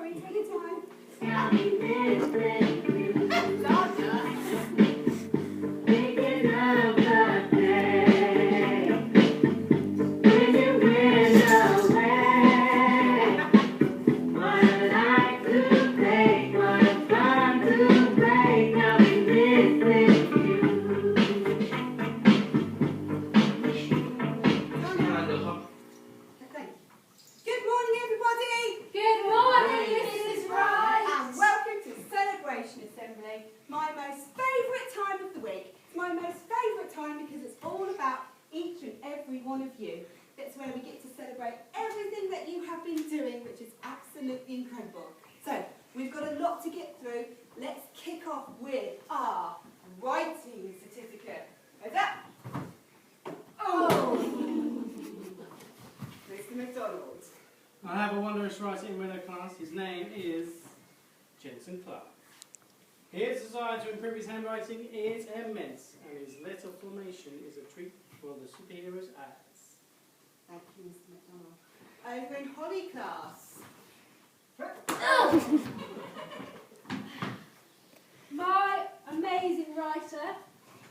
Sorry, take your time. My most favourite time of the week. It's my most favourite time because it's all about each and every one of you. That's where we get to celebrate everything that you have been doing, which is absolutely incredible. So, we've got a lot to get through. Let's kick off with our writing certificate. Where's that? Oh! Mr. McDonald. I have a wondrous writing winner class. His name is Jensen Clark. His desire to improve his handwriting is immense, and his letter formation is a treat for the superhero's eyes. Thank you, Mr. McDonald. Over in Holly class. My amazing writer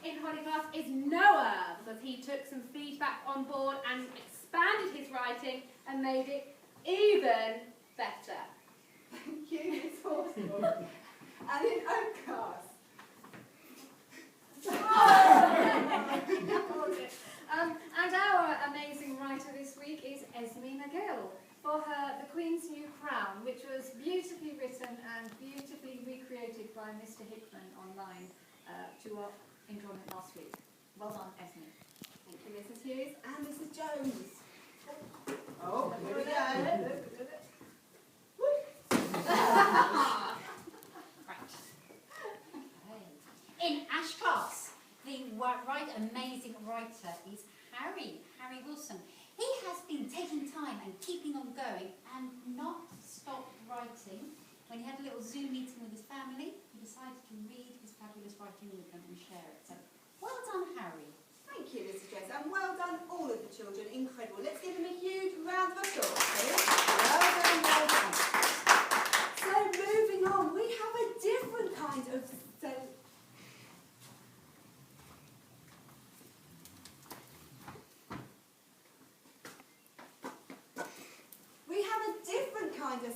in Holly class is Noah, because he took some feedback on board and expanded his writing and made it even better. Thank you, Miss Horsford. And in Oak class. And our amazing writer this week is Esme McGill for her The Queen's New Crown, which was beautifully written and beautifully recreated by Mr. Hickman online to our enjoyment last week. Well done, Esme. Thank you, Mrs. Hughes and Mrs. Jones. Oh, here we go. In Ash class, the amazing writer is Harry Wilson. He has been taking time and keeping on going and not stopped writing. When he had a little Zoom meeting with his family, he decided to read his fabulous writing with them and share it. So, well done, Harry. Thank you, Mrs. Jess, and well done all of the children. Incredible. Let's give them a huge round of applause, please. Well done, well done. So, moving on, we have a different kind of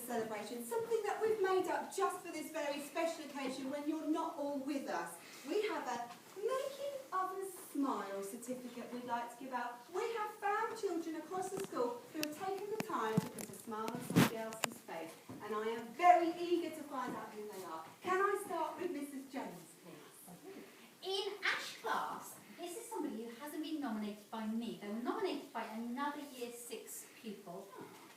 celebration, something that we've made up just for this very special occasion when you're not all with us. We have a Making Others Smile certificate we'd like to give out. We have found children across the school who have taken the time to put a smile on somebody else's face, and I am very eager to find out who they are. Can I start with Mrs. Jones, please? In Ash class, this is somebody who hasn't been nominated by me. They were nominated by another Year 6 pupil.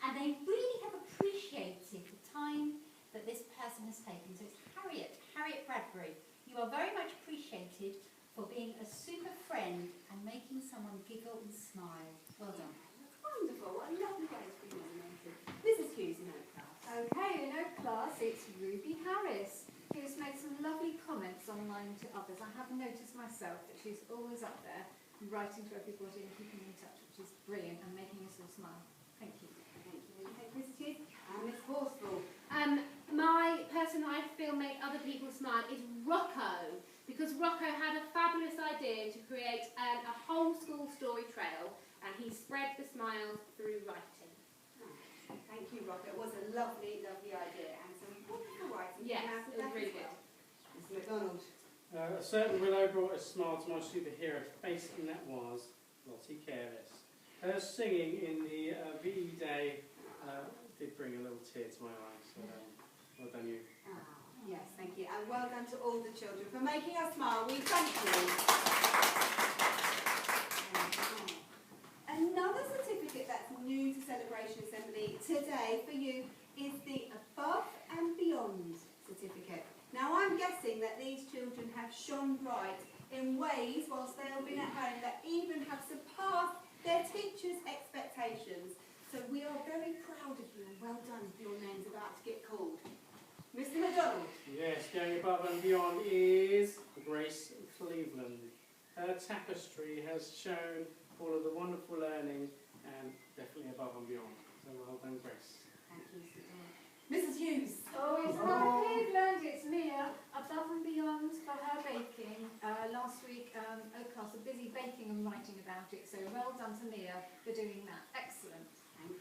And they really have appreciated the time that this person has taken. So it's Harriet Bradbury. You are very much appreciated for being a super friend and making someone giggle and smile. Well done. That's wonderful. What a lovely way to be nominated. Mrs. Hughes in Oak class. Okay, in Oak class it's Ruby Harris, who's made some lovely comments online to others. I have noticed myself that she's always up there writing to everybody and keeping in touch, which is brilliant and making us all smile. Thank you. Mrs. Hughes and Miss Horsfall. My person I feel made other people smile is Rocco, because Rocco had a fabulous idea to create a whole school story trail, and he spread the smiles through writing. Oh, thank you, Rocco. It was a lovely, lovely idea, and some wonderful writing. Yes, it was really good. Mr. McDonald. A certain willow brought a smile to my superhero face, and that was Lottie Careless. Her singing in the VE Day did bring a little tear to my eye, so well done you. Yes, thank you. And well done to all the children for making us smile. We thank you. Another certificate that's new to Celebration Assembly today for you is the Above and Beyond certificate. Now I'm guessing that these children have shone bright in ways whilst they have been at home that even have surpassed their teachers' expectations. So we are very proud of you and well done if your name's about to get called. Mr. McDonald. Yes, going above and beyond is Grace Cleveland. Her tapestry has shown all of the wonderful learning and definitely above and beyond. So well done, Grace. Thank you, Mr. McDonald. Mrs. Hughes. writing about it. So well done to Mia for doing that. Excellent. Thank you.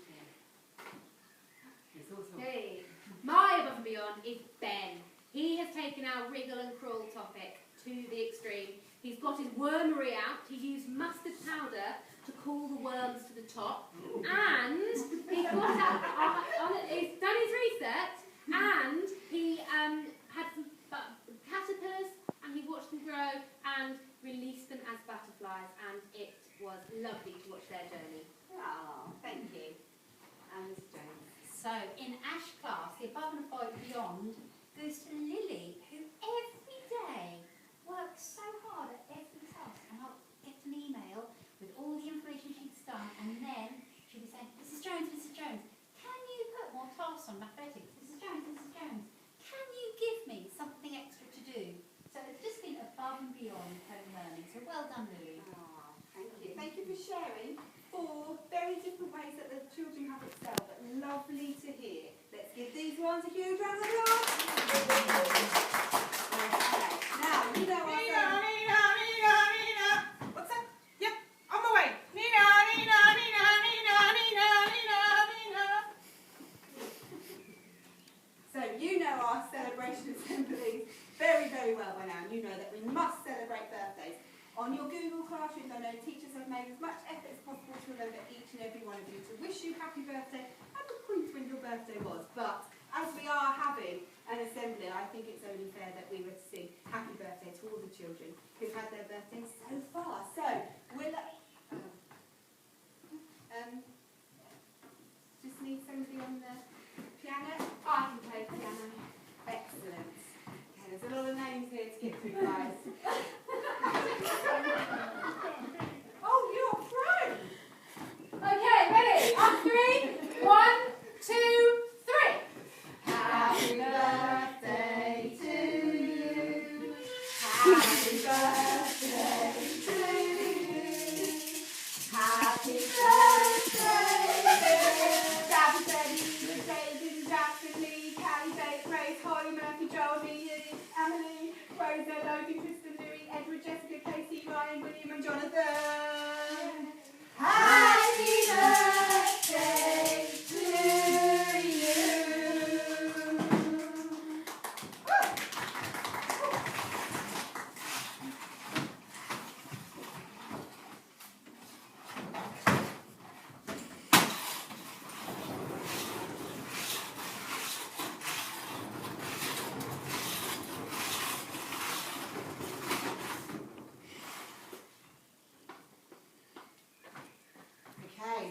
It's awesome. Hey, my above and beyond is Ben. He has taken our wriggle and crawl topic to the extreme. He's got his wormery out. He used mustard powder to call the worms to the top, and he's got he's done his research, and he had some caterpillars, and he watched them grow and released them as butterflies, and it was lovely to watch their journey. Oh, thank you. And Miss Jones. So, in Ash class, the above and beyond goes to Lily, who every day works so hard at every task, and I'll get an email with all the information she's done, and then she'll be saying, Mrs. Jones, can you put more tasks on mathematics? Mrs. Jones, can you give me something extra to do? So it's just been above and beyond home learning, so well done, Lily. Oh, thank you. Thank you for sharing 4 very different ways that the children have excelled, but lovely to hear. Let's give these ones a huge round of applause. Okay, now you know what Nina. What's that? Yep, on my way. Nina. So you know our celebration assemblies very, very well by now. You know that we must celebrate birthdays. On your Google Classrooms, I know teachers have made as much effort as possible to remember each and every one of you, to wish you happy birthday and the point when your birthday was. But as we are having an assembly, I think it's only fair that we were to sing happy birthday to all the children who've had their birthdays so far. So we'll just need somebody on the piano. I can play the piano. Excellent. Okay, there's a lot of names here to get through, guys. Oh, you're a pro! Okay, ready? On 3, 1, 2, 3. Happy birthday to you. Happy birthday to you. Happy birthday. Happy birthday, David, Jackson, Lee, Callie, Dave, Grace, Holly, Murphy, Joel, Lee, Emily, Rosa, Logan, Kristen, Louis, Edward, Jessica, Casey, Ryan, William, and Jonathan. Happy birthday to you. Okay.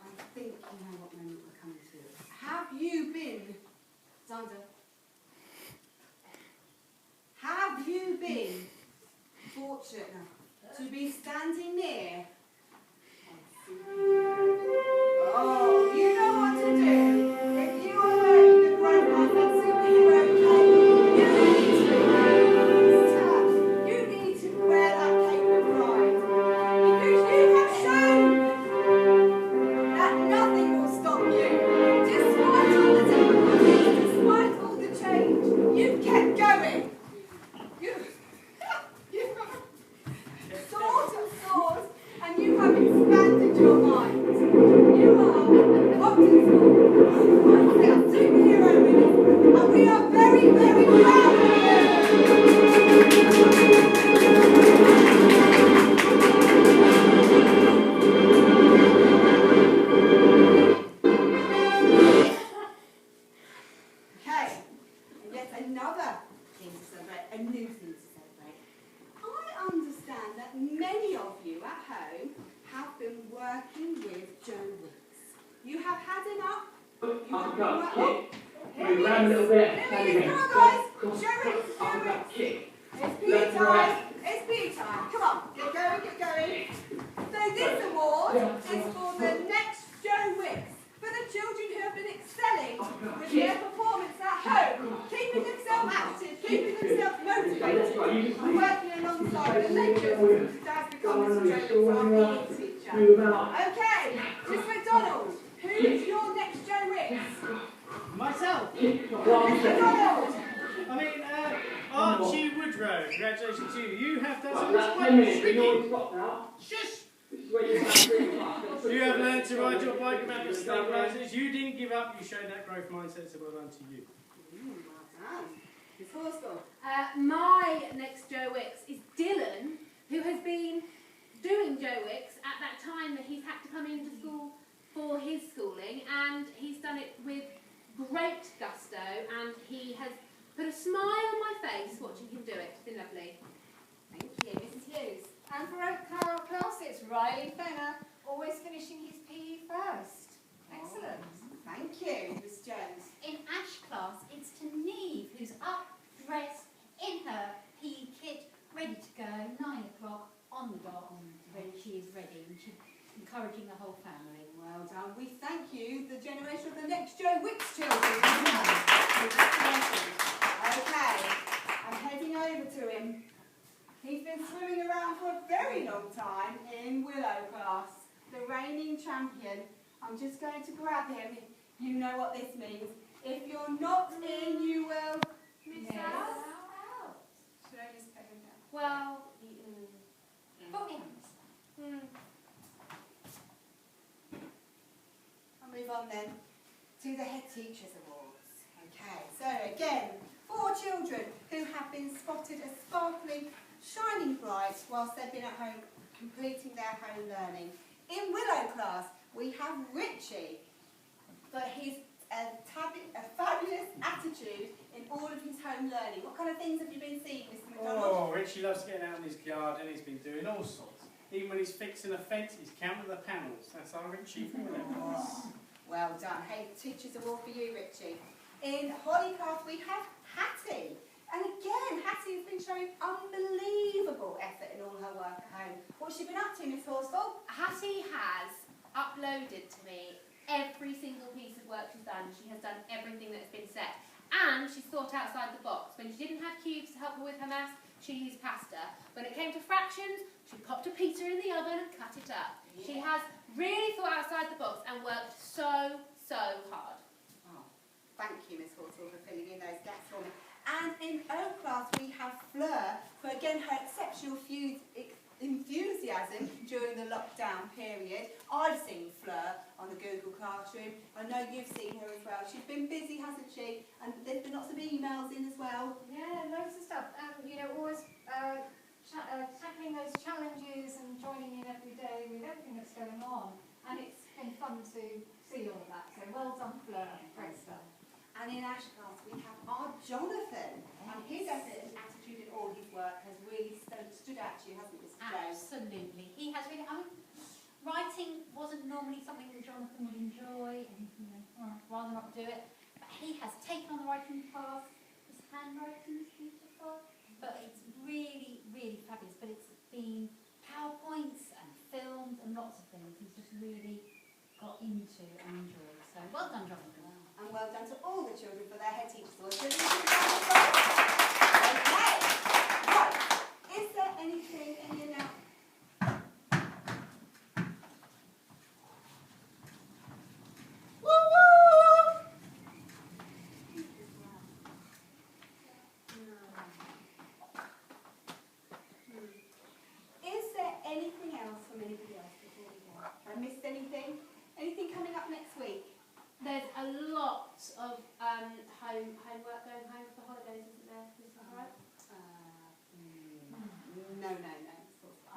I think you know what moment we're coming to. Have you been, Xander? Have you been fortunate enough to be standing near? Oh, you know what to do. If you are wearing the grandma superhero cape, you need to wear that cape with pride. Because you have shown that nothing will stop you. Despite all the difficulties, despite all the change, you've kept going. You've soared and soared, and you have expanded your mind. You are Ogden's superhero winners, and we are very, very proud of Okay, and yet another thing to celebrate, a new thing to celebrate. I understand that many of you at home have been working with Joe Wicks. You have had enough. You have been working. We ran a little bit. Here he is. Come on, guys. Joe Wicks, Joe Wicks. It's PE time. It's PE time. Come on, get going, get going. So this award is for the next Joe Wicks, for the children who have been excelling with their performance at home, keeping themselves active, keeping themselves motivated, and working alongside the lecturers who has become Mr. Joe Wicks, our PE teacher. Okay, Miss McDonald, who's your next Joe Wicks? Myself. Miss McDonald. I mean, Archie Woodrow, congratulations to you. You have done Right, some that's 10 minutes. We know shrieking. it's got now. Shush! This is where you start. You have learned to ride your bike without your stabilisers. You didn't give up. You showed that growth mindset, so well done to you. Well done. Miss Horsfall. My next Joe Wicks is Dylan, who has been doing Joe Wicks at that time that he's had to come into school for his schooling, and he's done it with great gusto, and he has put a smile on my face watching him do it. It's been lovely. Thank you. Mrs Hughes. And for our class, it's Riley Fenner, always finishing his PE first. Excellent. Thank you, Miss Jones. In Ash class, it's Neve who's up, dressed, in her PE kit, ready to go, 9 o'clock, on the dot, when she is ready, and she's encouraging the whole family. Well done. We thank you, the generation of the next Joe Wicks children. Congratulations. Okay, I'm heading over to him. He's been swimming around for a very long time in Willow class, the reigning champion. I'm just going to grab him. You know what this means. If you're not in, you will Miss Yes. out. Should I just put him down? Well, Put me hands. I'll move on then to the Head Teachers Awards. Okay, so again, 4 children who have been spotted as sparkling, shining bright whilst they've been at home completing their home learning. In Willow class, we have Richie, but he's a fabulous attitude in all of his home learning. What kind of things have you been seeing, Mr McDonald? Oh, Richie loves getting out in his garden. He's been doing all sorts. Even when he's fixing a fence, he's counting the panels. That's our Richie from Willow class. Well done. Hey, Teachers Award for you, Richie. In Holly class, we have Hattie. And again, Hattie has been showing unbelievable effort in all her work at home. What's she been up to, Miss Horsfall? Hattie has uploaded to me every single piece of work she's done. She has done everything that has been set. And she's thought outside the box. When she didn't have cubes to help her with her maths, she used pasta. When it came to fractions, she popped a pizza in the oven and cut it up. Yeah. She has really thought outside the box and worked so, so hard. Oh, thank you, Miss Horsfall, for filling in those gaps for me. And in O class, we have Fleur, for again her exceptional enthusiasm during the lockdown period. I've seen Fleur on the Google Classroom. I know you've seen her as well. She's been busy, hasn't she? And there's been lots of emails in as well. Yeah, loads of stuff. You know, always tackling those challenges and joining in every day with everything that's going on. And it's been fun to see all of that. So well done, Fleur. Great stuff. And in Ash class, we have our Jonathan. And his effort and attitude in all his work has really stood out to you, hasn't it, Mr. Jones? Absolutely. He has really, writing wasn't normally something that Jonathan would enjoy, and rather not do it. But he has taken on the writing path. His handwriting is beautiful, but it's really, really fabulous. But it's been PowerPoints and films and lots of things. He's just really got into and enjoyed. So well done, Jonathan. And well done to all the children for their Head Teachers Awards. Okay, right. Is there anything in your now? Is there anything else from anybody else before we go? Have I missed anything? Anything coming up next week? There's a lot of homework going home for the holidays, isn't there? Is that right? No.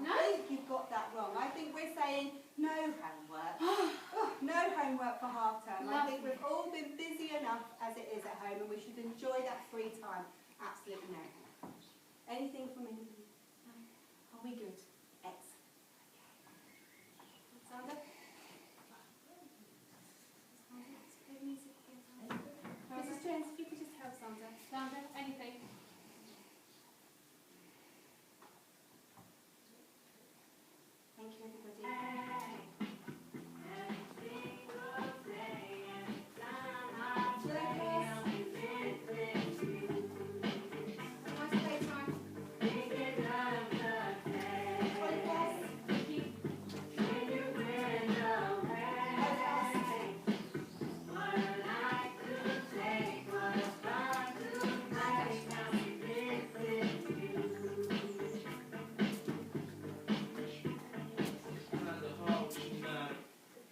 No? I think you've got that wrong. I think we're saying no homework. No homework for half term. I think we've all been busy enough as it is at home, and we should enjoy that free time. Absolutely no. Anything from anybody? Are we good?